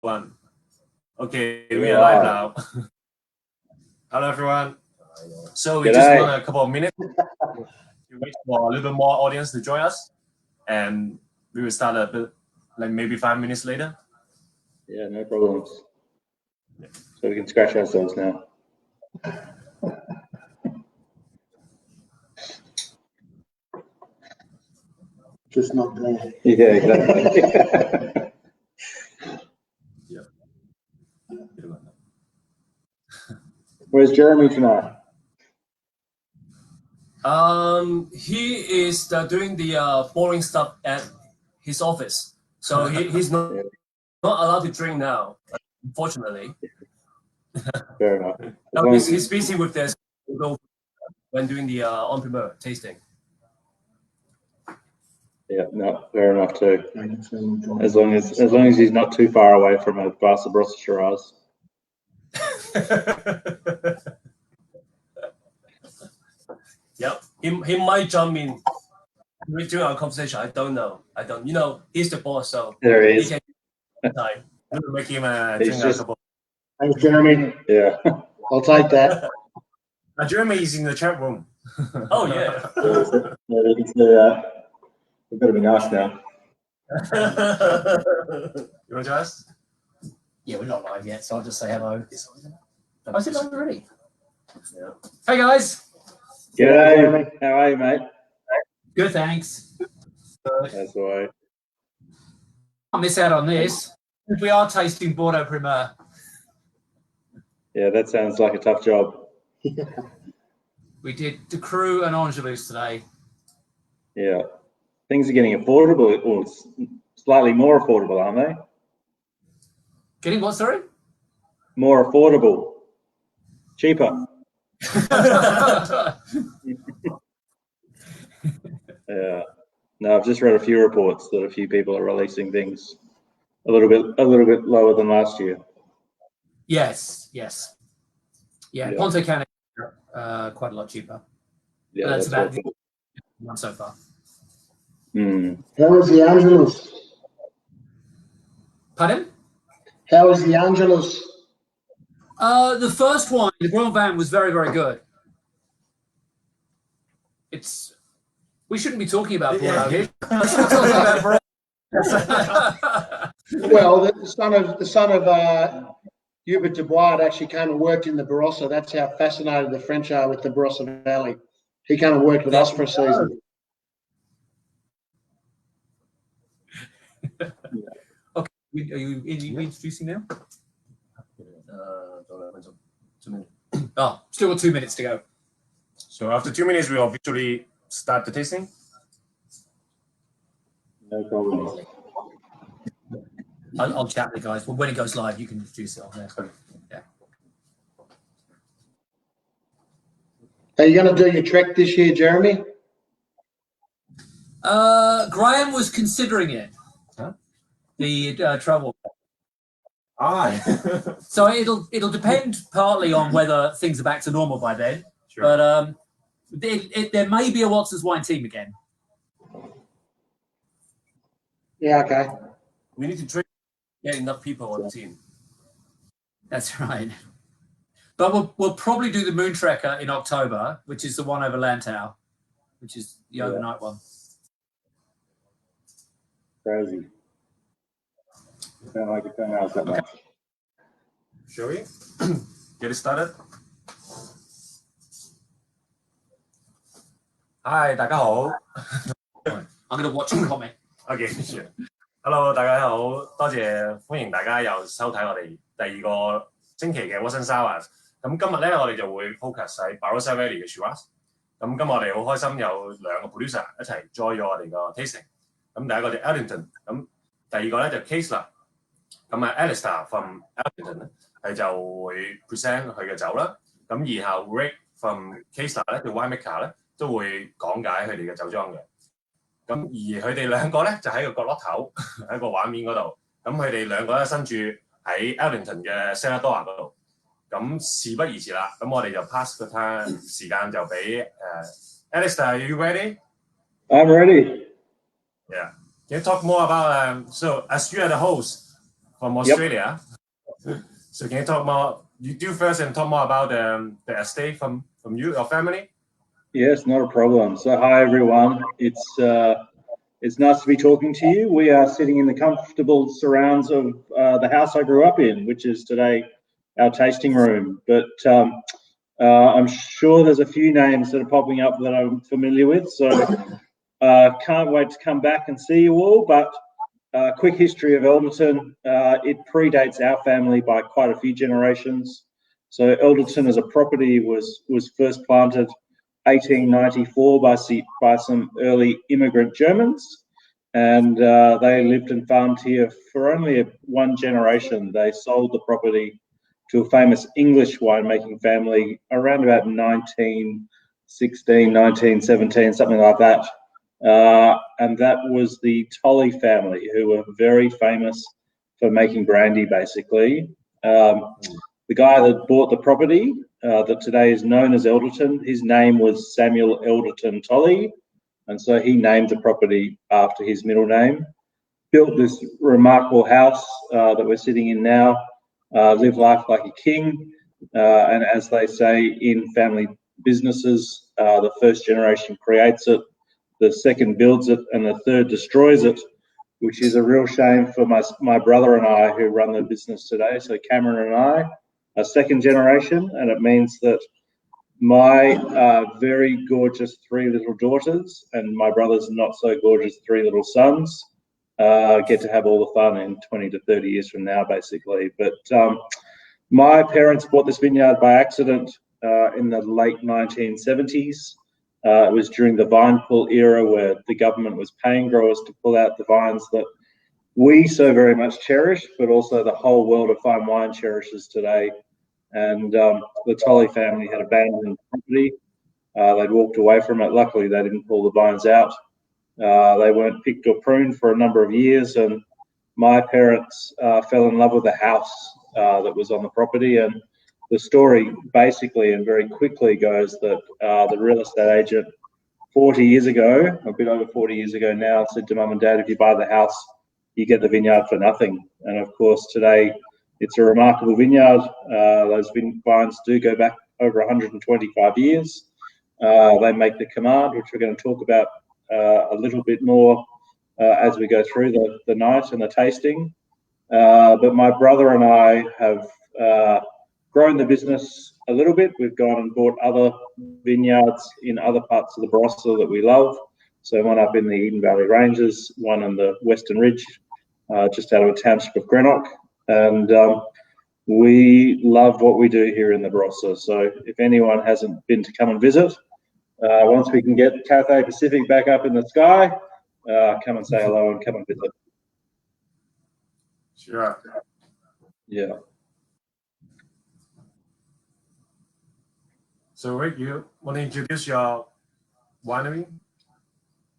One. Okay, we are live now. Hello, everyone. So we just want a couple of minutes to wait for a little bit more audience to join us, and we will start a bit, like maybe 5 minutes later. Yeah, no problems. So we can scratch ourselves now. Just not there. Yeah, exactly. Where's Jeremy tonight? He is doing the boring stuff at his office, so he's not allowed to drink now, unfortunately. Fair enough. No, he's busy with this when doing the en primeur tasting. Yeah, no, fair enough too. As long as he's not too far away from a glass of Barossa Shiraz. Yep, he might jump in during our conversation. I don't know. You know, he's the boss, so there he is. He can time. We'll make him drink a couple. Thanks, Jeremy. Yeah, I'll take that. Jeremy is in the chat room. Oh yeah. We've got to be nice now. You want to ask? Yeah, we're not live yet, so I'll just say hello. Oh, is it live already? Yeah. Hey guys. G'day. How are you, mate? Good, thanks. That's all right. I'll miss out on this. We are tasting Bordeaux Primeur. Yeah, that sounds like a tough job. We did the Cru and Angelus today. Yeah. Things are getting affordable, or slightly more affordable, aren't they? Getting what, sorry? More affordable. Cheaper. Yeah. No, I've just read a few reports that a few people are releasing things a little bit lower than last year. Yes. Yeah, Ponte Cana quite a lot cheaper. Yeah, but that's about the one so far. How was the Angelus? Pardon? How was the Angelus? The first one, the Grand Van, was very, very good. We shouldn't be talking about Bordeaux. We should be talking about Barossa. Well, the son of Hubert Dubois actually came and worked in the Barossa. That's how fascinated the French are with the Barossa Valley. He came and worked with us for a season. Okay, are you introducing now? Oh, still got 2 minutes to go. So after 2 minutes, we'll officially start the tasting. No problem. I'll chat with the guys. Well, when it goes live, you can introduce it on there. Yeah. Are you going to do your trek this year, Jeremy? Graham was considering it. Huh? The travel. Aye. So it'll depend partly on whether things are back to normal by then. Sure. But there may be a Watson's wine team again. Yeah, okay. We need to get enough people on the team. That's right. But we'll probably do the Moon Trekker in October, which is the one over Lantau, which is the overnight one. Crazy. I don't like it going out that much. Shall we get it started? Hi， 大家好。I'm going to watch and comment. OK， sure. Hello， 大家好，多謝歡迎大家又收睇我哋第二個星期嘅 Watson Hour。咁今日咧，我哋就會 focus 喺 Barossa Valley 嘅 Shiraz。咁今日我哋好開心有兩個 producer 一齊 join 咗我哋個 tasting。咁第一個就 Elderton， 咁第二個咧就 Kaesler。咁啊 Allister from Elderton 咧係就會 present 佢嘅酒啦。咁然後 Reid from Kaesler 咧，條 winemaker 咧都會講解佢哋嘅酒莊嘅。咁而佢哋兩個咧就喺個角落頭喺個畫面嗰度。咁佢哋兩個咧身處喺 Elderton 嘅 Cellar Door 嗰度。咁事不宜遲啦，咁我哋就 pass 個 time 時間就俾Allister，are you ready? I'm ready. Yeah. Can you talk more about so as you are the host, from Australia. Yep. So can you talk more? You do first and talk more about the estate from you, your family. Yes, not a problem. So hi everyone. It's nice to be talking to you. We are sitting in the comfortable surrounds of the house I grew up in, which is today our tasting room. But I'm sure there's a few names that are popping up that I'm familiar with. So can't wait to come back and see you all. But quick history of Elderton. It predates our family by quite a few generations. So Elderton as a property was first planted 1894 by some early immigrant Germans, and they lived and farmed here for only one generation. They sold the property to a famous English winemaking family around about 1916, 1917, something like that. And that was the Tolley family, who were very famous for making brandy, basically. The guy that bought the property, that today is known as Elderton, his name was Samuel Elderton Tolley, and so he named the property after his middle name. Built this remarkable house that we're sitting in now, lived life like a king, and as they say in family businesses, the first generation creates it, the second builds it, and the third destroys it, which is a real shame for my brother and I who run the business today. So Cameron and I are second generation, and it means that my very gorgeous 3 little daughters and my brother's not so gorgeous 3 little sons get to have all the fun in 20 to 30 years from now, basically. But my parents bought this vineyard by accident in the late 1970s. It was during the vine pull era, where the government was paying growers to pull out the vines that we so very much cherish, but also the whole world of fine wine cherishes today. And the Tolley family had abandoned the property. They'd walked away from it. Luckily, they didn't pull the vines out. They weren't picked or pruned for a number of years, and my parents fell in love with the house that was on the property. And the story basically and very quickly goes that the real estate agent 40 years ago, a bit over 40 years ago now, said to Mum and Dad, if you buy the house, you get the vineyard for nothing. And of course, today it's a remarkable vineyard. Those vines do go back over 125 years. They make the Command, which we're going to talk about a little bit more as we go through the night and the tasting. But my brother and I have grown the business a little bit. We've gone and bought other vineyards in other parts of the Barossa that we love. So one up in the Eden Valley Ranges, one in the Western Ridge, just out of a township of Greenock. And we love what we do here in the Barossa. So if anyone hasn't been to come and visit, once we can get Cathay Pacific back up in the sky, come and say hello and come and visit. Sure. Yeah. So Rick, you want to introduce your winery?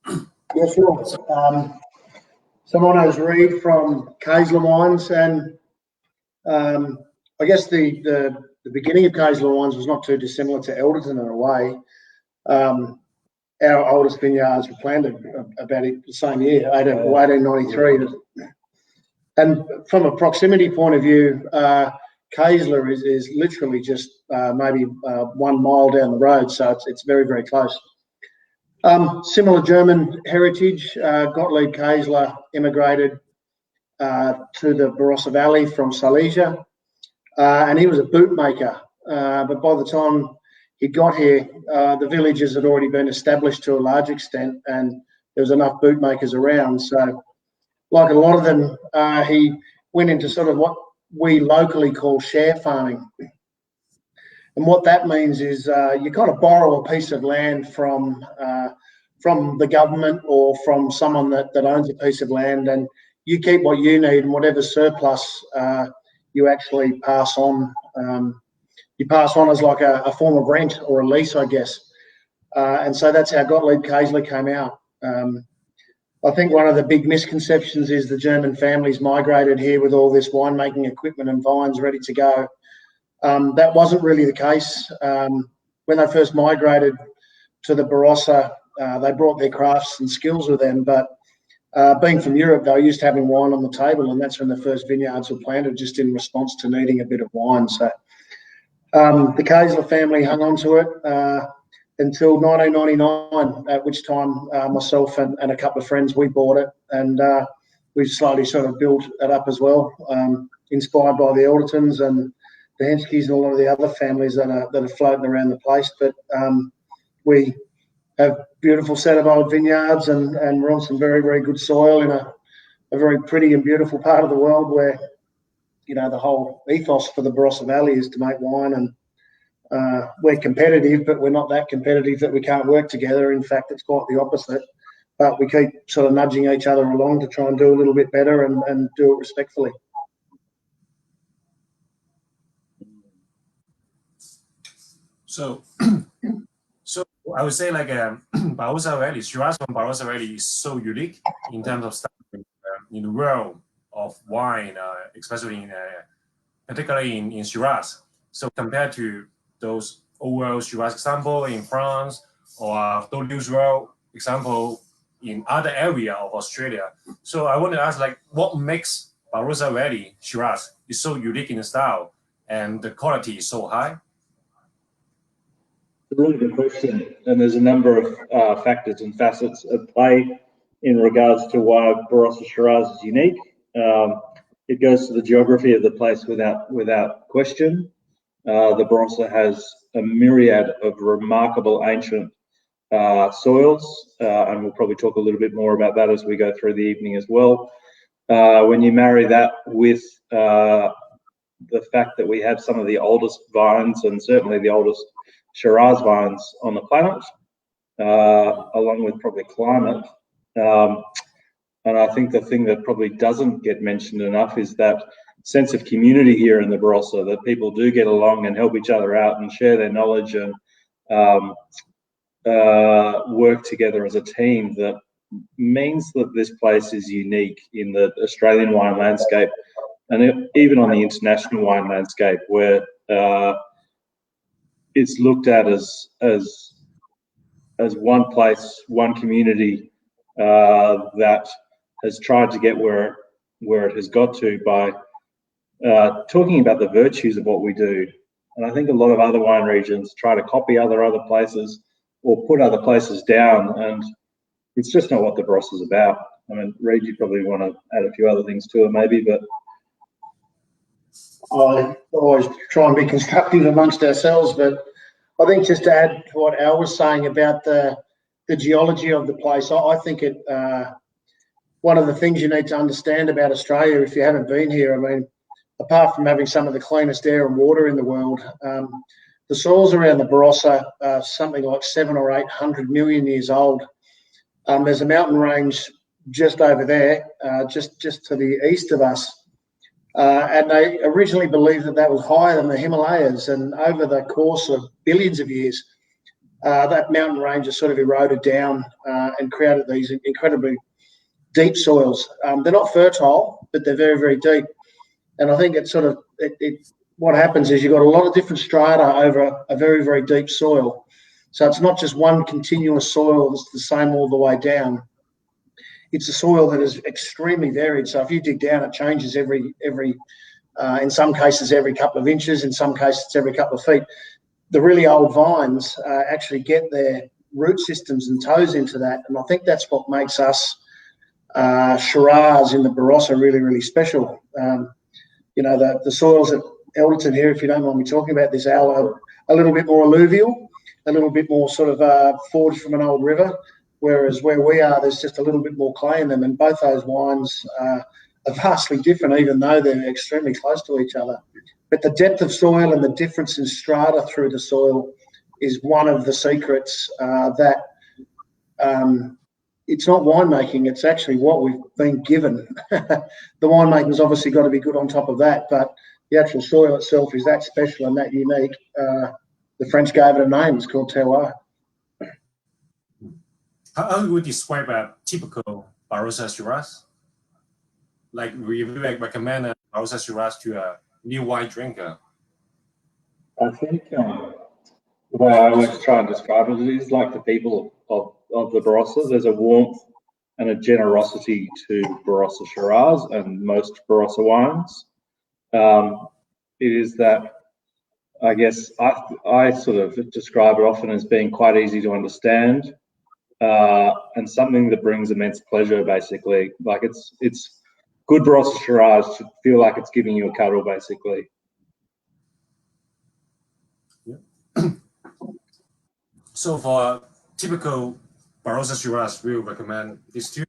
Yeah, sure. So my name's Reid from Kaesler Wines, and I guess the beginning of Kaesler Wines was not too dissimilar to Elderton in a way. Our oldest vineyards were planted about the same year, 1893. And from a proximity point of view, Kaesler is literally just maybe 1 mile down the road, so it's very, very close. Similar German heritage. Gottlieb Kaesler immigrated to the Barossa Valley from Silesia, and he was a bootmaker. But by the time he got here, the villages had already been established to a large extent, and there was enough bootmakers around. So, like a lot of them, he went into sort of what we locally call share farming. And what that means is you kind of borrow a piece of land from the government or from someone that owns a piece of land, and you keep what you need, and whatever surplus you actually pass on. You pass on as like a form of rent or a lease, I guess. And so that's how Gottlieb Kaesler came out. I think one of the big misconceptions is the German families migrated here with all this winemaking equipment and vines ready to go. That wasn't really the case. When they first migrated to the Barossa, they brought their crafts and skills with them, but Being from Europe, they were used to having wine on the table, and that's when the first vineyards were planted, just in response to needing a bit of wine. So the Kaesler family hung on to it until 1999, at which time myself and a couple of friends, we bought it, and we've slowly sort of built it up as well, inspired by the Eldertons and the Henskes and a lot of the other families that are floating around the place. But we have a beautiful set of old vineyards, and we're on some very, very good soil in a very pretty and beautiful part of the world where, you know, the whole ethos for the Barossa Valley is to make wine, and we're competitive, but we're not that competitive that we can't work together. In fact, it's quite the opposite. But we keep sort of nudging each other along to try and do a little bit better and do it respectfully. So I would say like Barossa Valley, Shiraz from Barossa Valley is so unique in terms of style in the world of wine, especially particularly in Shiraz. So compared to those overall Shiraz example in France or those world example in other area of Australia. So I want to ask, like, what makes Barossa Valley Shiraz is so unique in the style and the quality is so high? It's a really good question, and there's a number of factors and facets at play in regards to why Barossa Shiraz is unique. It goes to the geography of the place without question. The Barossa has a myriad of remarkable ancient soils, and we'll probably talk a little bit more about that as we go through the evening as well. When you marry that with the fact that we have some of the oldest vines, and certainly the oldest Shiraz vines on the planet, along with probably climate. And I think the thing that probably doesn't get mentioned enough is that sense of community here in the Barossa, that people do get along and help each other out and share their knowledge and work together as a team, that means that this place is unique in the Australian wine landscape, and even on the international wine landscape, where it's looked at as one place, one community that has tried to get where it has got to by talking about the virtues of what we do. And I think a lot of other wine regions try to copy other places or put other places down, and it's just not what the Barossa is about. I mean, Reid, you probably want to add a few other things to it maybe, but I always try and be constructive amongst ourselves, but I think just to add to what Al was saying about the geology of the place, I think one of the things you need to understand about Australia, if you haven't been here, I mean, apart from having some of the cleanest air and water in the world, the soils around the Barossa are something like 700 or 800 million years old. There's a mountain range just over there, just to the east of us. And they originally believed that was higher than the Himalayas, and over the course of billions of years, that mountain range has sort of eroded down and created these incredibly deep soils. They're not fertile, but they're very, very deep. And I think it's sort of what happens is you've got a lot of different strata over a very, very deep soil. So it's not just one continuous soil that's the same all the way down. It's a soil that is extremely varied. So if you dig down, it changes every in some cases every couple of inches, in some cases every couple of feet. The really old vines actually get their root systems and toes into that, and I think that's what makes us Shiraz in the Barossa really, really special. You know, the soils at Elderton here, if you don't mind me talking about this, Al, are a little bit more alluvial, a little bit more sort of forged from an old river, whereas where we are, there's just a little bit more clay in them, and both those wines are vastly different, even though they're extremely close to each other. But the depth of soil and the difference in strata through the soil is one of the secrets that it's not winemaking, it's actually what we've been given. The winemaking's obviously got to be good on top of that, but the actual soil itself is that special and that unique. The French gave it a name, it's called terroir. How would you describe a typical Barossa Shiraz? Like, would you recommend a Barossa Shiraz to a new wine drinker? I think the way I always try and describe it is like the people of the Barossa. There's a warmth and a generosity to Barossa Shiraz and most Barossa wines. It is that, I guess, I sort of describe it often as being quite easy to understand, and something that brings immense pleasure, basically. Like it's good Barossa Shiraz should feel like it's giving you a cuddle, basically. Yeah. So for typical Barossa Shiraz, we will recommend these two.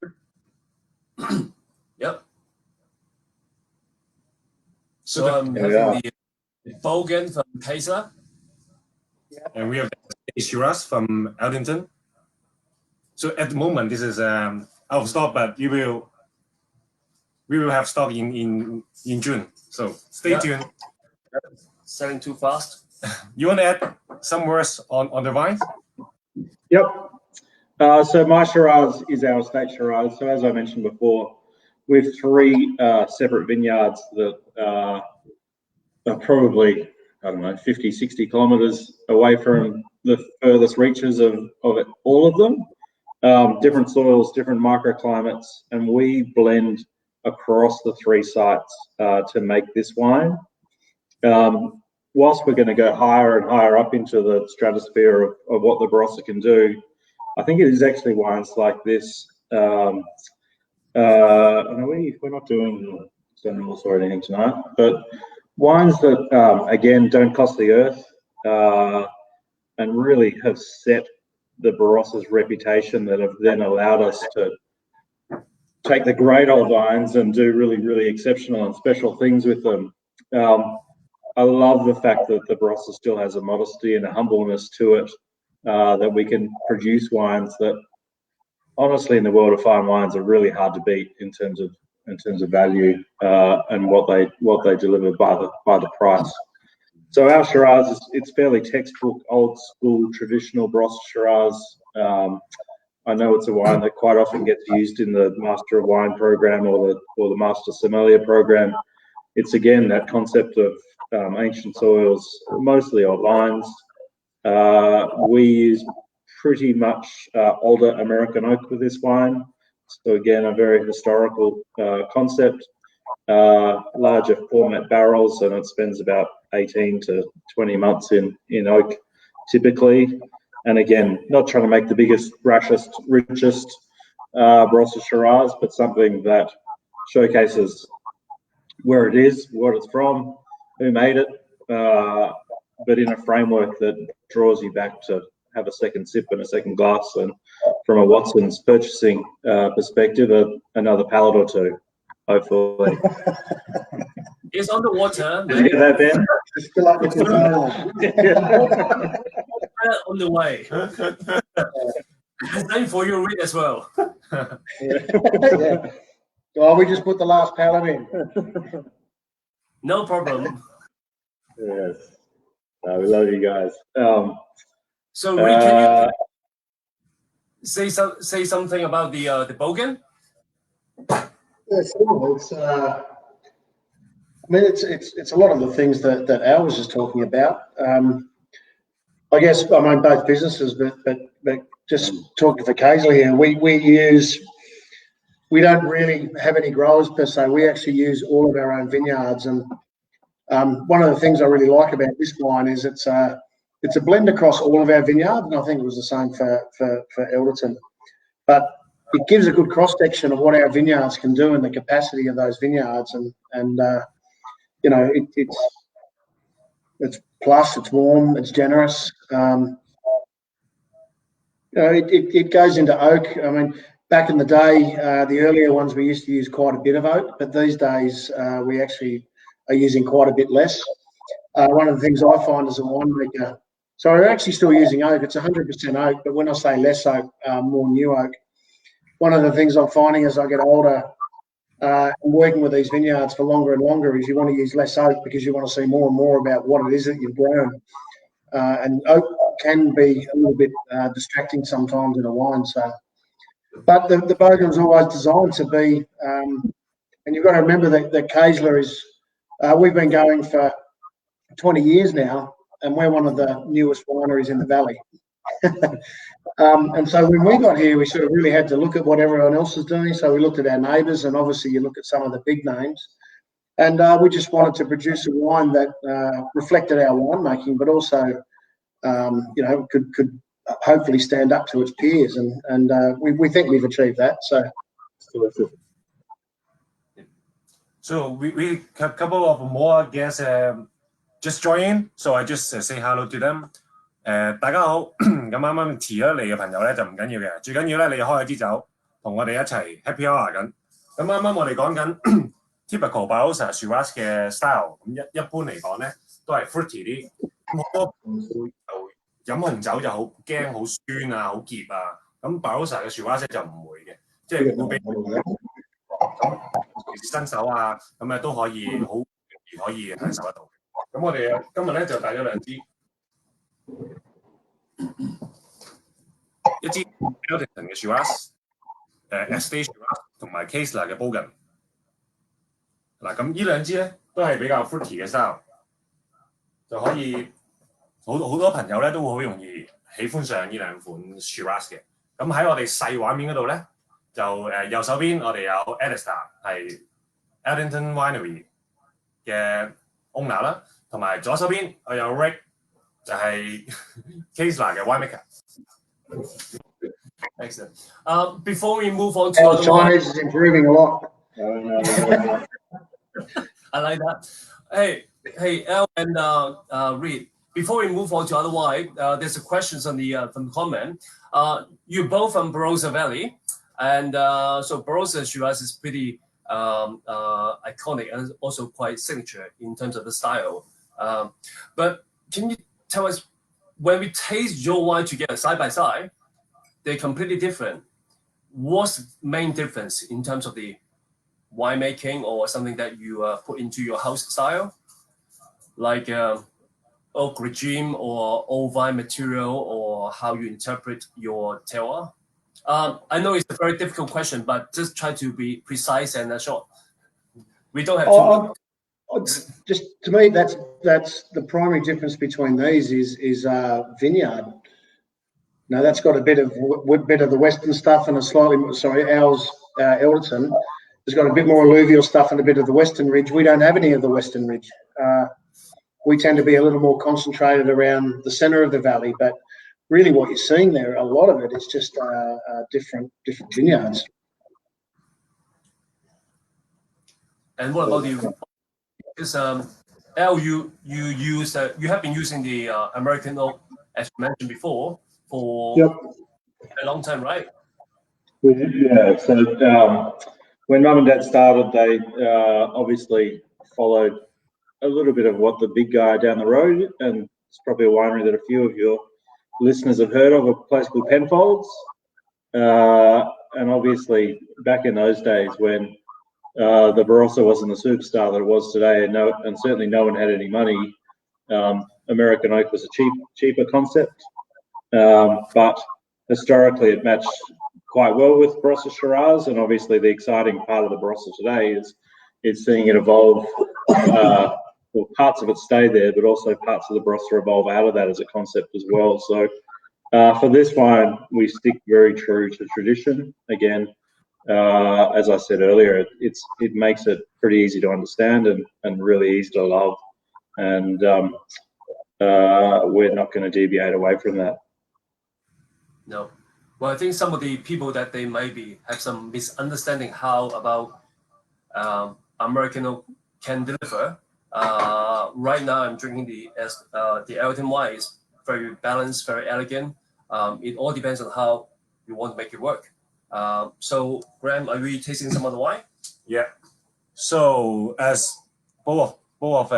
Yep. So I'm having the Bogan from Kaesler, and we have the Shiraz from Elderton. So at the moment, this is out of stock, but we will have stock in June. So stay tuned. Selling too fast. You want to add some words on the wines? Yep. So my Shiraz is our estate Shiraz. So as I mentioned before, we have 3 separate vineyards that are probably, I don't know, 50, 60 kilometres away from the furthest reaches of all of them. Different soils, different microclimates, and we blend across the 3 sites to make this wine. Whilst we're going to go higher and higher up into the stratosphere of what the Barossa can do, I think it is actually wines like this. We're not doing generals or anything tonight, but wines that, again, don't cost the earth and really have set the Barossa's reputation, that have then allowed us to take the great old wines and do really, really exceptional and special things with them. I love the fact that the Barossa still has a modesty and a humbleness to it, that we can produce wines that, honestly, in the world of fine wines, are really hard to beat in terms of value and what they deliver by the price. So our Shiraz it's fairly textbook, old school, traditional Barossa Shiraz. I know it's a wine that quite often gets used in the Master of Wine program or the Master Sommelier program. It's again that concept of ancient soils, mostly old vines. We use pretty much older American oak with this wine. So again, a very historical concept. Larger format barrels, and it spends about 18 to 20 months in oak typically. And again, not trying to make the biggest, rashest, richest Barossa Shiraz, but something that showcases where it is, what it's from, who made it, but in a framework that draws you back to have a second sip and a second glass, and from a Watson's purchasing perspective, another pallet or two, hopefully. It's on the water. Did you get that, Ben? Just fill up with On the way. Same for you, Reid, as well. Yeah. Oh, we just put the last pallet in. No problem. Yes. We love you guys. So, Reid, can you say something about the Bogan? Yeah, sure. It's a lot of the things that Al was just talking about. I guess both businesses, but just talking for Kaesler here, we don't really have any growers per se. We actually use all of our own vineyards, and one of the things I really like about this wine is it's a blend across all of our vineyards, and I think it was the same for Elderton. But it gives a good cross section of what our vineyards can do and the capacity of those vineyards, and it's plush, it's warm, it's generous. It goes into oak. I mean, back in the day, the earlier ones we used to use quite a bit of oak, but these days we actually are using quite a bit less. One of the things I find as a winemaker, so we're actually still using oak. It's 100% oak, but when I say less oak, more new oak. One of the things I'm finding as I get older and working with these vineyards for longer and longer is you want to use less oak because you want to see more and more about what it is that you've grown. And oak can be a little bit distracting sometimes in a wine. So, but the Bogan's always designed to be, and you've got to remember that Kaesler is, we've been going for 20 years now, and we're one of the newest wineries in the valley. And so when we got here, we sort of really had to look at what everyone else was doing. So we looked at our neighbours, and obviously you look at some of the big names. And we just wanted to produce a wine that reflected our winemaking, but also, you know, could hopefully stand up to its peers. And we think we've achieved that. So we have a couple of more guests just join in. So I just say hello to them. 大家好，咁啱啱遲咗嚟嘅朋友咧就唔緊要嘅，最緊要咧你開咗支酒，同我哋一齊 happy hour 緊。咁啱啱我哋講緊 typical Barossa Shiraz 嘅 style， 咁一般嚟講咧都係 fruity 啲。咁好多就飲紅酒就好驚好酸啊，好澀啊。咁 Barossa 嘅 Shiraz 就唔會嘅，即係會俾咁新手啊咁都可以好容易可以享受得到。咁我哋今日咧就帶咗兩支。一支 Elderton 嘅 Shiraz， Estate Shiraz 同埋 Kaesler 嘅 Bogan。嗱，咁呢兩支咧都係比較 fruity 嘅 style， 就可以好多朋友咧都會好容易喜歡上呢兩款 Shiraz 嘅。咁喺我哋細畫面嗰度咧，就右手邊我哋有 Allister 係 Elderton Winery 嘅 owner 啦，同埋左手邊我有 Reid 就係 Kaesler 嘅 winemaker。Excellent. Before we move on to our Chinese is improving a lot. I like that. Hey, El and Reid. Before we move on to other wine, there's a question from the comment. You're both from Barossa Valley, and so Barossa Shiraz is pretty iconic and also quite signature in terms of the style. But can you tell us, when we taste your wine together side by side, they're completely different. What's the main difference in terms of the winemaking or something that you put into your house style, like oak regime or old vine material, or how you interpret your terroir? I know it's a very difficult question, but just try to be precise and short. We don't have to. Just to me, that's the primary difference between these is vineyard. Now that's got a bit of the western stuff and a slightly ours Elderton has got a bit more alluvial stuff and a bit of the western ridge. We don't have any of the western ridge. We tend to be a little more concentrated around the centre of the valley, but really what you're seeing there, a lot of it is just different vineyards. And what about you? Because El, you have been using the American oak, as you mentioned before, for a long time, right? We did, yeah. So when Mum and Dad started, they obviously followed a little bit of what the big guy down the road, and it's probably a winery that a few of your listeners have heard of, a place called Penfolds. And obviously back in those days when the Barossa wasn't the superstar that it was today, and certainly no one had any money, American oak was a cheaper concept. But historically it matched quite well with Barossa Shiraz, and obviously the exciting part of the Barossa today is seeing it evolve. Well, parts of it stay there, but also parts of the Barossa evolve out of that as a concept as well. So for this wine, we stick very true to tradition. Again, as I said earlier, it makes it pretty easy to understand and really easy to love. And we're not going to deviate away from that. No. Well, I think some of the people that they maybe have some misunderstanding how about American oak can deliver. Right now, I'm drinking the Elderton wine. Is very balanced, very elegant. It all depends on how you want to make it work. So, Graham, are we tasting some of the wine? Yeah. So, as both of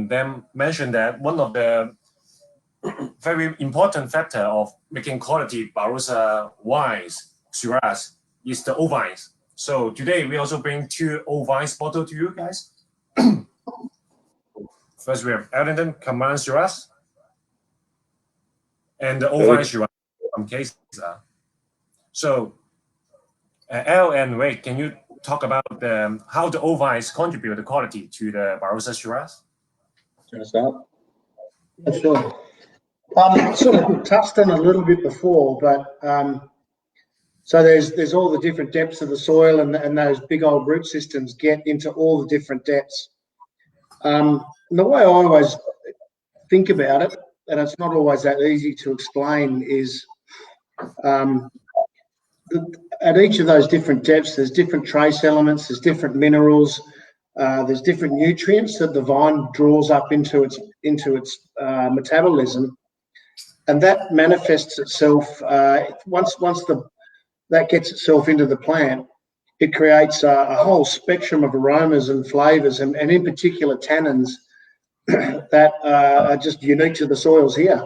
them mentioned, that one of the very important factor of making quality Barossa wines, Shiraz, is the old vines. So today we also bring 2 old vines bottle to you guys. First we have Elderton Command Shiraz and the old vine Shiraz from Kaesler. So El and Reid, can you talk about how the old vines contribute the quality to the Barossa Shiraz? Do you want to start? Yeah, sure. Sort of touched on it a little bit before, but so there's all the different depths of the soil, and those big old root systems get into all the different depths. And the way I always think about it, and it's not always that easy to explain, is at each of those different depths, there's different trace elements, there's different minerals, there's different nutrients that the vine draws up into its metabolism, and that manifests itself once that gets itself into the plant. It creates a whole spectrum of aromas and flavours, and in particular tannins that are just unique to the soils here.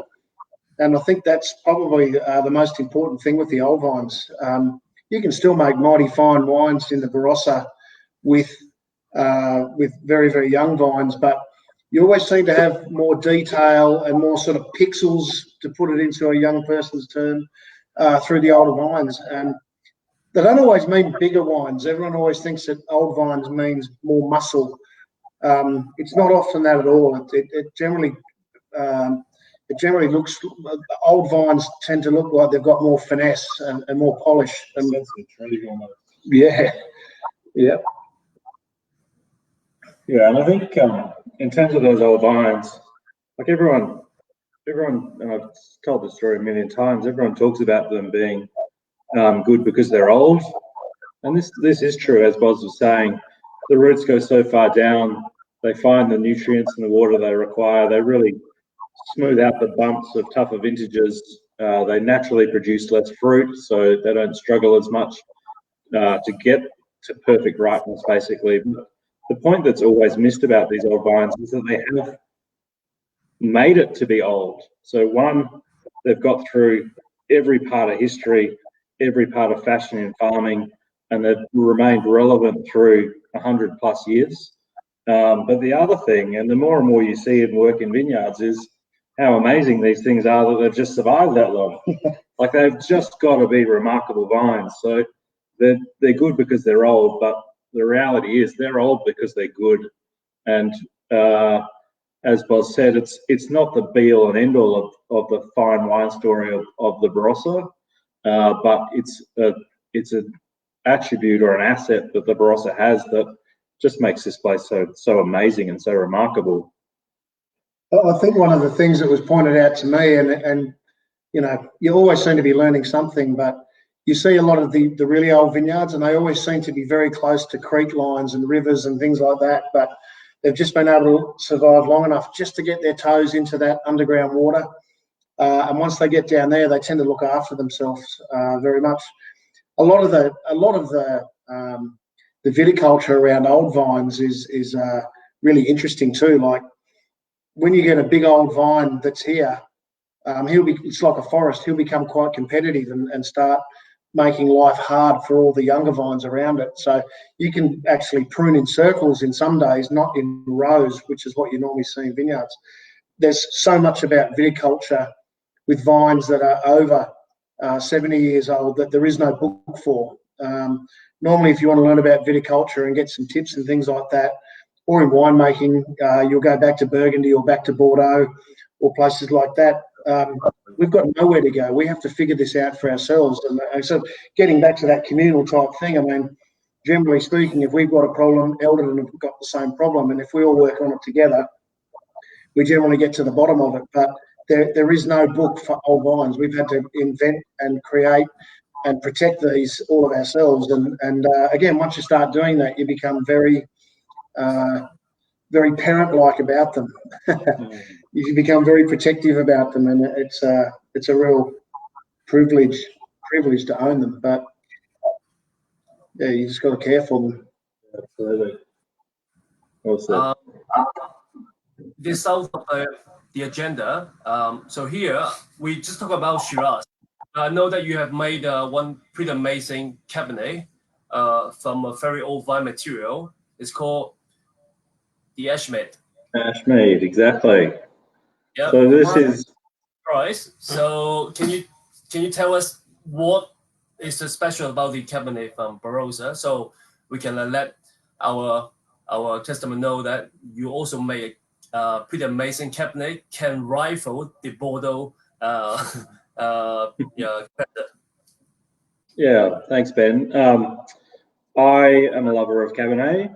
And I think that's probably the most important thing with the old vines. You can still make mighty fine wines in the Barossa with very, very young vines, but you always seem to have more detail and more sort of pixels, to put it into a young person's term, through the older vines. And they don't always mean bigger wines. Everyone always thinks that old vines means more muscle. It's not often that at all. It generally looks, old vines tend to look like they've got more finesse and more polish. And yeah. Yeah, and I think in terms of those old vines, like everyone, and I've told the story a million times, everyone talks about them being good because they're old. And this is true, as Bos was saying. The roots go so far down, they find the nutrients and the water they require. They really smooth out the bumps of tougher vintages. They naturally produce less fruit, so they don't struggle as much to get to perfect ripeness, basically. But the point that's always missed about these old vines is that they have made it to be old. So one, they've got through every part of history, every part of fashion in farming, and they've remained relevant through 100 plus years. But the other thing, and the more and more you see and work in vineyards, is how amazing these things are that they've just survived that long. Like, they've just got to be remarkable vines. So they're good because they're old, but the reality is they're old because they're good. And as Bos said, it's not the be-all and end-all of the fine wine story of the Barossa, but it's an attribute or an asset that the Barossa has that just makes this place so amazing and so remarkable. I think one of the things that was pointed out to me, and you know, you always seem to be learning something, but you see a lot of the really old vineyards, and they always seem to be very close to creek lines and rivers and things like that, but they've just been able to survive long enough just to get their toes into that underground water. And once they get down there, they tend to look after themselves very much. A lot of the viticulture around old vines is really interesting too. Like, when you get a big old vine that's here, it's like a forest. He'll become quite competitive and start making life hard for all the younger vines around it. So you can actually prune in circles in some days, not in rows, which is what you normally see in vineyards. There's so much about viticulture with vines that are over 70 years old that there is no book for. Normally, if you want to learn about viticulture and get some tips and things like that, or in winemaking, you'll go back to Burgundy or back to Bordeaux or places like that. We've got nowhere to go. We have to figure this out for ourselves. And so getting back to that communal type thing, I mean, generally speaking, if we've got a problem, Elderton have got the same problem. And if we all work on it together, we generally get to the bottom of it. But there is no book for old vines. We've had to invent and create and protect these all of ourselves. And again, once you start doing that, you become very parent-like about them. You become very protective about them, and it's a real privilege to own them. But yeah, you just got to care for them. Absolutely. Awesome. This out of the agenda. So here we just talk about Shiraz. I know that you have made one pretty amazing Cabernet from a very old vine material. It's called the Ashmead. Ashmead, exactly. Yeah. So this is right. So can you tell us what is so special about the Cabernet from Barossa, so we can let our customer know that you also made pretty amazing Cabernet can rival the Bordeaux. Yeah, thanks, Ben. I am a lover of Cabernet.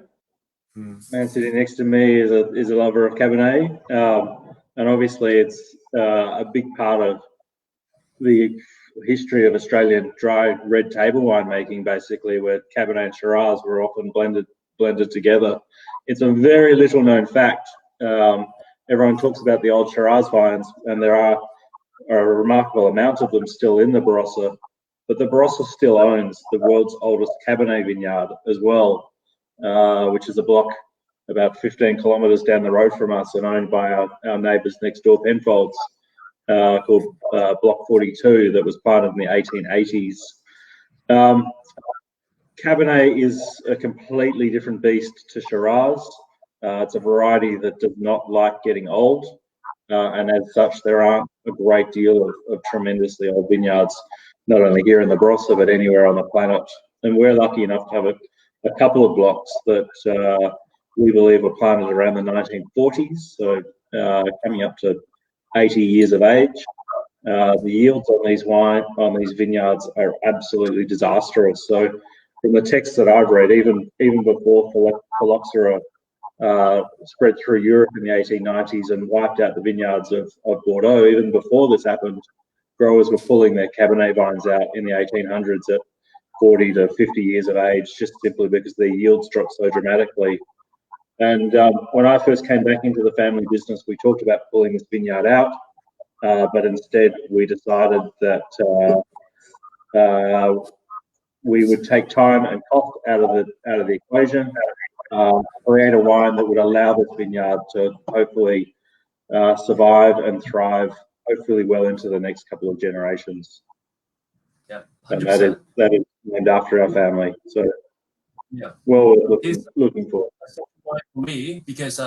Man sitting next to me is a lover of Cabernet, and obviously it's a big part of the history of Australian dry red table winemaking, basically, where Cabernet and Shiraz were often blended together. It's a very little known fact. Everyone talks about the old Shiraz vines, and there are a remarkable amount of them still in the Barossa, but the Barossa still owns the world's oldest Cabernet vineyard as well, which is a block about 15 kilometres down the road from us and owned by our neighbours next door, Penfolds, called Block 42, that was planted in the 1880s. Cabernet is a completely different beast to Shiraz. It's a variety that does not like getting old, and as such, there aren't a great deal of tremendously old vineyards, not only here in the Barossa, but anywhere on the planet. And we're lucky enough to have a couple of blocks that we believe were planted around the 1940s, so coming up to 80 years of age. The yields on these vineyards are absolutely disastrous. So from the texts that I've read, even before phylloxera spread through Europe in the 1890s and wiped out the vineyards of Bordeaux, even before this happened, growers were pulling their Cabernet vines out in the 1800s at 40 to 50 years of age, just simply because their yields dropped so dramatically. And when I first came back into the family business, we talked about pulling this vineyard out, but instead we decided that we would take time and cost out of the equation, create a wine that would allow this vineyard to hopefully survive and thrive, hopefully well into the next couple of generations. Yeah, 100%. And that is named after our family. So yeah, well, looking forward. For me, because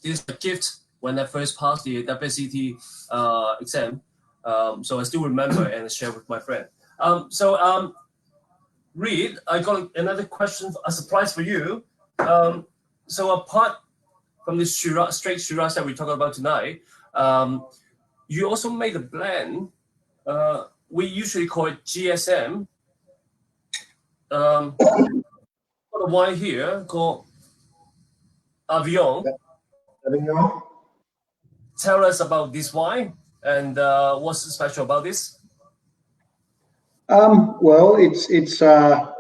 this is a gift when I first passed the WSET exam. So I still remember and share with my friend. Reid, I got another question, a surprise for you. So apart from the straight Shiraz that we talked about tonight, you also made a blend. We usually call it GSM. Got a wine here called Avion. Tell us about this wine and what's special about this? Well, it's a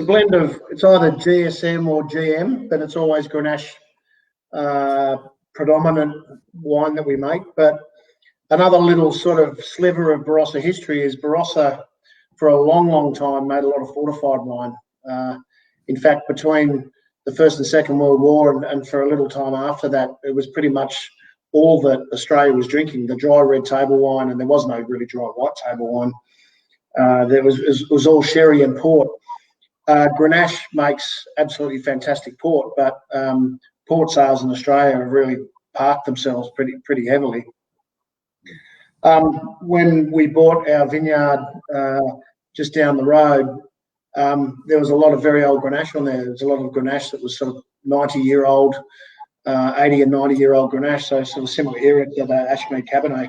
blend of, it's either GSM or GM, but it's always Grenache predominant wine that we make. But another little sort of sliver of Barossa history is Barossa for a long time made a lot of fortified wine. In fact, between the First and Second World War and for a little time after that, it was pretty much all that Australia was drinking, the dry red table wine, and there was no really dry white table wine. It was all sherry and port. Grenache makes absolutely fantastic port, but port sales in Australia have really parked themselves pretty heavily. When we bought our vineyard just down the road, there was a lot of very old Grenache on there. There was a lot of Grenache that was sort of 90-year-old, 80 and 90-year-old Grenache, so sort of similar era to the Ashmead Cabernet.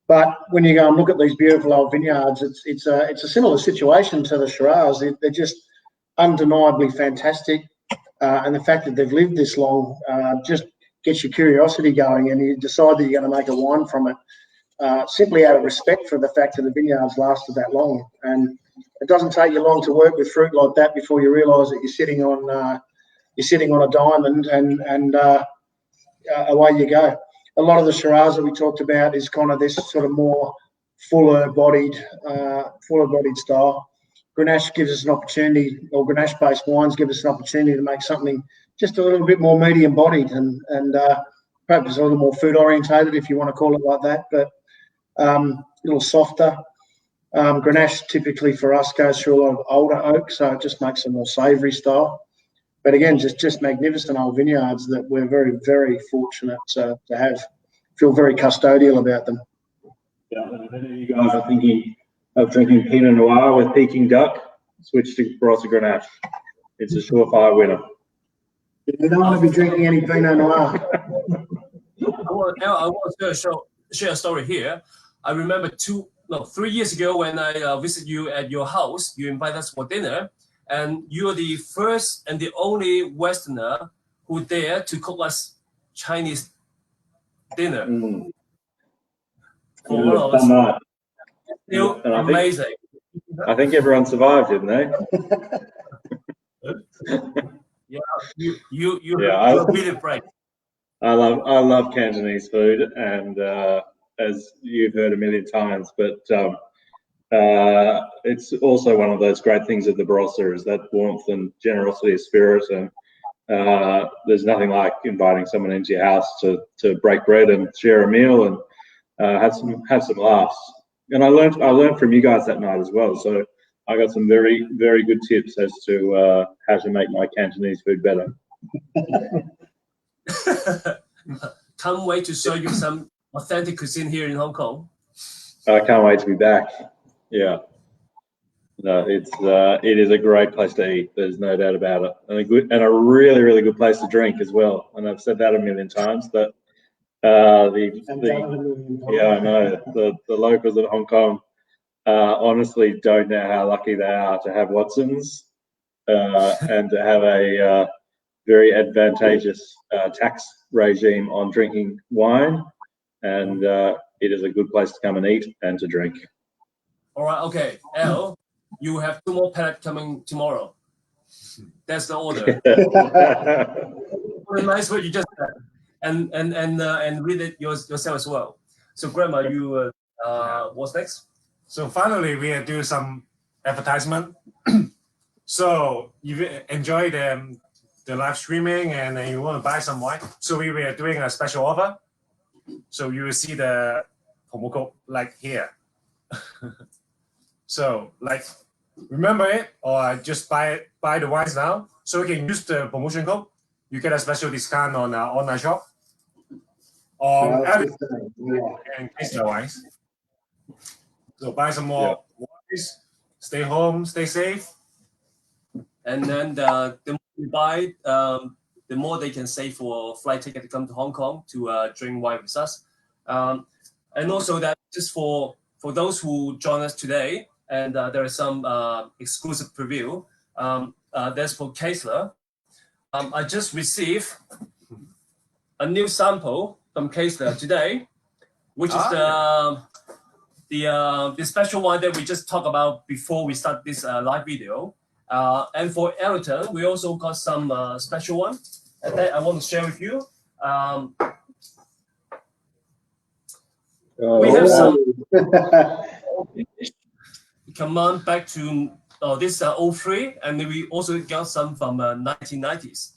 But when you go and look at these beautiful old vineyards, it's a similar situation to the Shiraz. They're just undeniably fantastic, and the fact that they've lived this long just gets your curiosity going, and you decide that you're going to make a wine from it, simply out of respect for the fact that the vineyards lasted that long. And it doesn't take you long to work with fruit like that before you realise that you're sitting on a diamond, and away you go. A lot of the Shiraz that we talked about is kind of this sort of more fuller-bodied style. Grenache gives us an opportunity, or Grenache-based wines give us an opportunity to make something just a little bit more medium-bodied and perhaps a little more food-orientated, if you want to call it like that, but a little softer. Grenache typically for us goes through a lot of older oak, so it just makes a more savoury style. But again, just magnificent old vineyards that we're very, very fortunate to have. Feel very custodial about them. Yeah, and if any of you guys are thinking of drinking Pinot Noir with Peking duck, switch to Barossa Grenache. It's a surefire winner. You don't want to be drinking any Pinot Noir. I want to share a story here. I remember 3 years ago when I visited you at your house. You invited us for dinner, and you are the first and the only Westerner who dared to cook us Chinese dinner. For one of us. Still amazing. I think everyone survived, didn't they? Yeah, you're really brave. I love Cantonese food, and as you've heard a million times, but it's also one of those great things of the Barossa is that warmth and generosity of spirit, and there's nothing like inviting someone into your house to break bread and share a meal and have some laughs. And I learned from you guys that night as well. So I got some very, very good tips as to how to make my Cantonese food better. Can't wait to show you some authentic cuisine here in Hong Kong. I can't wait to be back. Yeah. No, it is a great place to eat. There's no doubt about it, and a really, really good place to drink as well. And I've said that a million times. That I know the locals of Hong Kong honestly don't know how lucky they are to have Watson's and to have a very advantageous tax regime on drinking wine, and it is a good place to come and eat and to drink. All right, okay, Elle, you have 2 more pallets coming tomorrow. That's the order. What a nice word you just said, and read it yourself as well. So, Grandma, you what's next? So finally, we are doing some advertisement. So if you enjoy the live streaming and you want to buy some wine, so we are doing a special offer. So you will see the promo code like here. So like remember it, or just buy the wines now. So you can use the promotion code. You get a special discount on our online shop. On and Kaesler wines. So buy some more wines. Stay home, stay safe. And then the more you buy, the more they can save for flight ticket to come to Hong Kong to drink wine with us. And also that just for those who join us today, and there is some exclusive preview. That's for Kaesler. I just received a new sample from Kaesler today, which is the special one that we just talked about before we start this live video. And for Elderton, we also got some special one that I want to share with you. We have some. Come on back to this 03, and we also got some from 1990s.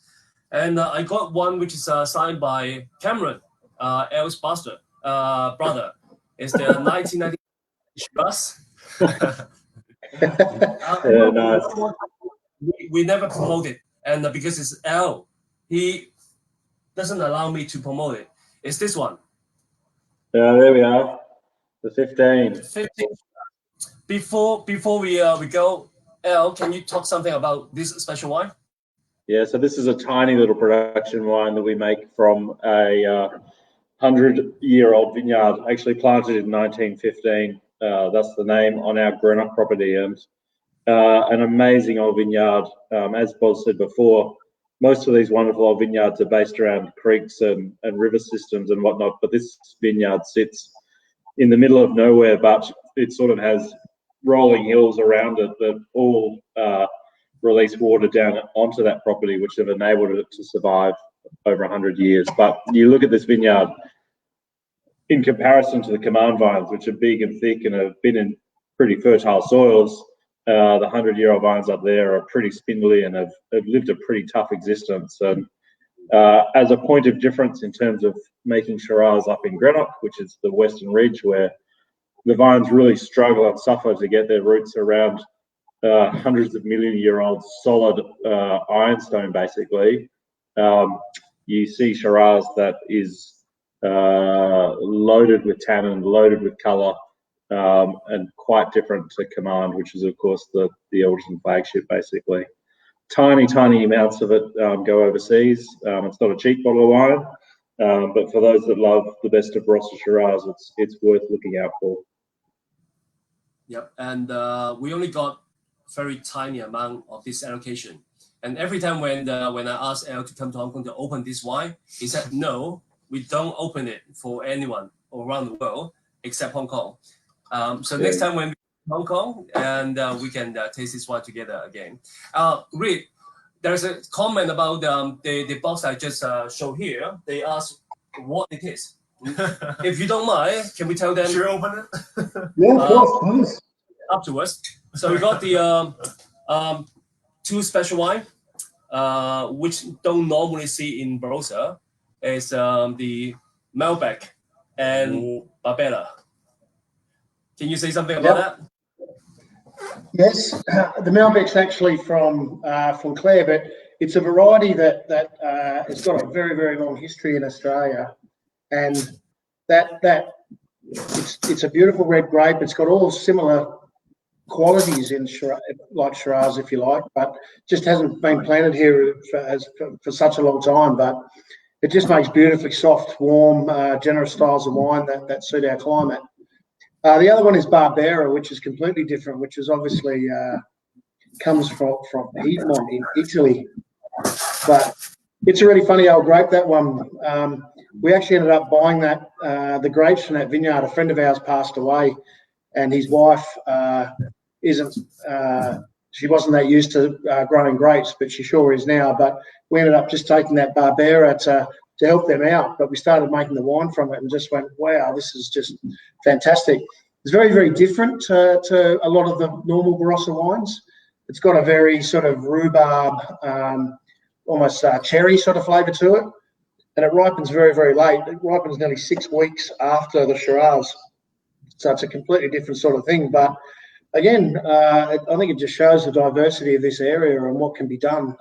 And I got one which is signed by Cameron, Elle's brother. It's the 1990 Shiraz. Nice. We never promote it, and because it's Elle, he doesn't allow me to promote it. It's this one. Yeah, there we are. The 15. 15. Before we go, Elle, can you talk something about this special wine? Yeah, so this is a tiny little production wine that we make from a 100-year-old vineyard, actually planted in 1915. That's the name on our Greenock property, and an amazing old vineyard. As Boz said before, most of these wonderful old vineyards are based around creeks and river systems and whatnot, but this vineyard sits in the middle of nowhere, but it sort of has rolling hills around it that all release water down onto that property, which have enabled it to survive over 100 years. But you look at this vineyard in comparison to the command vines, which are big and thick and have been in pretty fertile soils. The 100-year-old vines up there are pretty spindly and have lived a pretty tough existence. And as a point of difference in terms of making Shiraz up in Greenock, which is the Western Ridge, where the vines really struggle and suffer to get their roots around hundreds of million-year-old solid ironstone, basically. You see Shiraz that is loaded with tannin, loaded with colour, and quite different to Command, which is, of course, the Elderton flagship, basically. tiny amounts of it go overseas. It's not a cheap bottle of wine, but for those that love the best of Barossa Shiraz, it's worth looking out for. Yep, and we only got very tiny amount of this allocation. And every time when I asked Elle to come to Hong Kong to open this wine, he said, no, we don't open it for anyone around the world except Hong Kong. So next time when we Hong Kong, and we can taste this wine together again. Reid, there's a comment about the box I just showed here. They asked what it is. If you don't mind, can we tell them? Should we open it? Yeah, of course, please. Afterwards. So we got the two special wine, which don't normally see in Barossa. It's the Malbec and Barbera. Can you say something about that? Yes, the Malbec's actually from Clare, but it's a variety that it's got a very long history in Australia, and it's a beautiful red grape. It's got all similar qualities in like Shiraz, if you like, but just hasn't been planted here for such a long time. But it just makes beautifully soft, warm, generous styles of wine that suit our climate. The other one is Barbera, which is completely different, which is obviously comes from Piedmont in Italy. But it's a really funny old grape, that one. We actually ended up buying the grapes from that vineyard. A friend of ours passed away, and his wife she wasn't that used to growing grapes, but she sure is now. But we ended up just taking that Barbera to help them out, but we started making the wine from it and just went, wow, this is just fantastic. It's very different to a lot of the normal Barossa wines. It's got a very sort of rhubarb, almost cherry sort of flavour to it, and it ripens very late. It ripens nearly 6 weeks after the Shiraz, so it's a completely different sort of thing. But again, I think it just shows the diversity of this area and what can be done.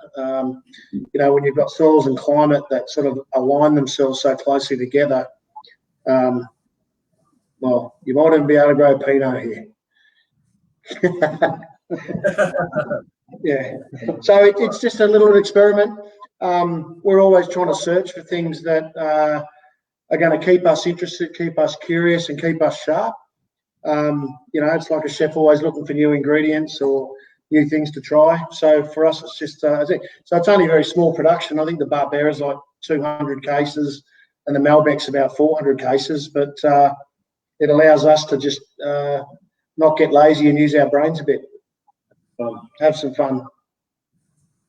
When you've got soils and climate that sort of align themselves so closely together, well, you might even be able to grow Pinot here. Yeah. So it's just a little experiment. We're always trying to search for things that are going to keep us interested, keep us curious, and keep us sharp. It's like a chef always looking for new ingredients or new things to try. So for us, it's just so it's only very small production. I think the Barbera is like 200 cases, and the Malbec's about 400 cases. But it allows us to just not get lazy and use our brains a bit. Have some fun.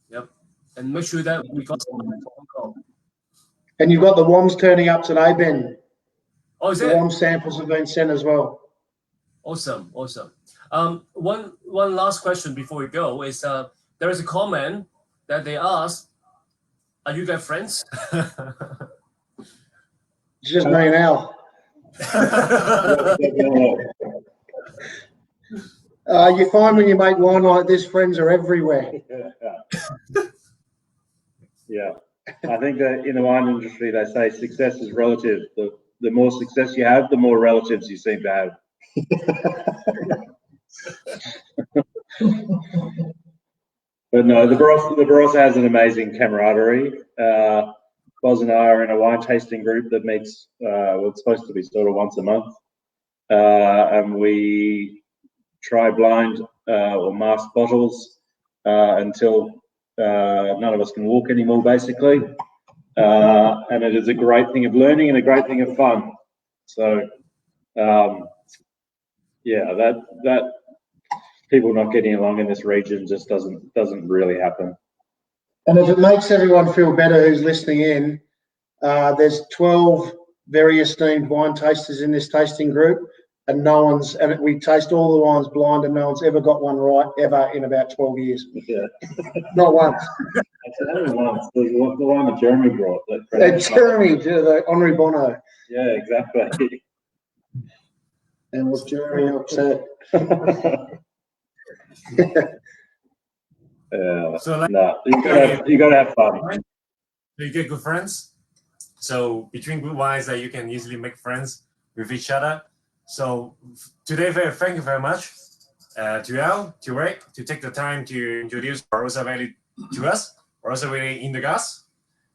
Yep, and make sure that we got some from Hong Kong. And you've got the WOMs turning up today, Ben. Oh, is the it? WOM samples have been sent as well. Awesome. One last question before we go is there is a comment that they asked, are you guys friends? It's just me and Al. You find when you make wine like this, friends are everywhere. Yeah. I think that in the wine industry, they say success is relative. The more success you have, the more relatives you seem to have. But no, the Barossa has an amazing camaraderie. Bos and I are in a wine tasting group that meets, it's supposed to be sort of once a month. And we try blind or mask bottles until none of us can walk anymore, basically. And it is a great thing of learning and a great thing of fun. So, yeah, that people not getting along in this region just doesn't really happen. And if it makes everyone feel better who's listening in, there's 12 very esteemed wine tasters in this tasting group, and we taste all the wines blind, and no one's ever got one right ever in about 12 years. Yeah. Not once. Only once. The one that Jeremy brought. Jeremy, the Henri Bonneau. Yeah, exactly. And was Jeremy upset? So like, you gotta have fun. So you get good friends. So between good wines that you can easily make friends with each other. So today, thank you very much to Al, to Ray, to take the time to introduce Barossa Valley to us, Barossa really in the gas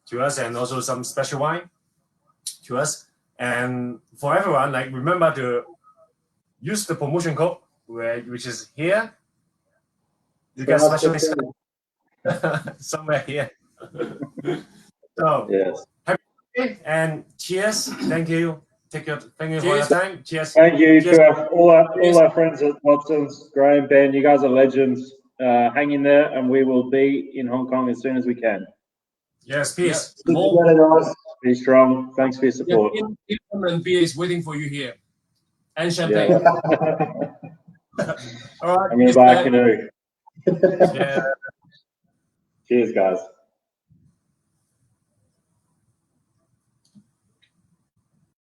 to us, and also some special wine to us. And for everyone, like remember to use the promotion code which is here. You get special discount somewhere here. So Yes. happy birthday and cheers. Thank you. Thank you for your time. Cheers. Thank you Cheers. to all our friends at Watson's, Graham, Ben. You guys are legends. Hang in there, and we will be in Hong Kong as soon as we can. Yes, peace. Yeah. More Be strong. Thanks for your support. and beer is waiting for you here, and champagne. Yeah. All right. I'm going to buy a canoe. Yeah. Cheers, guys.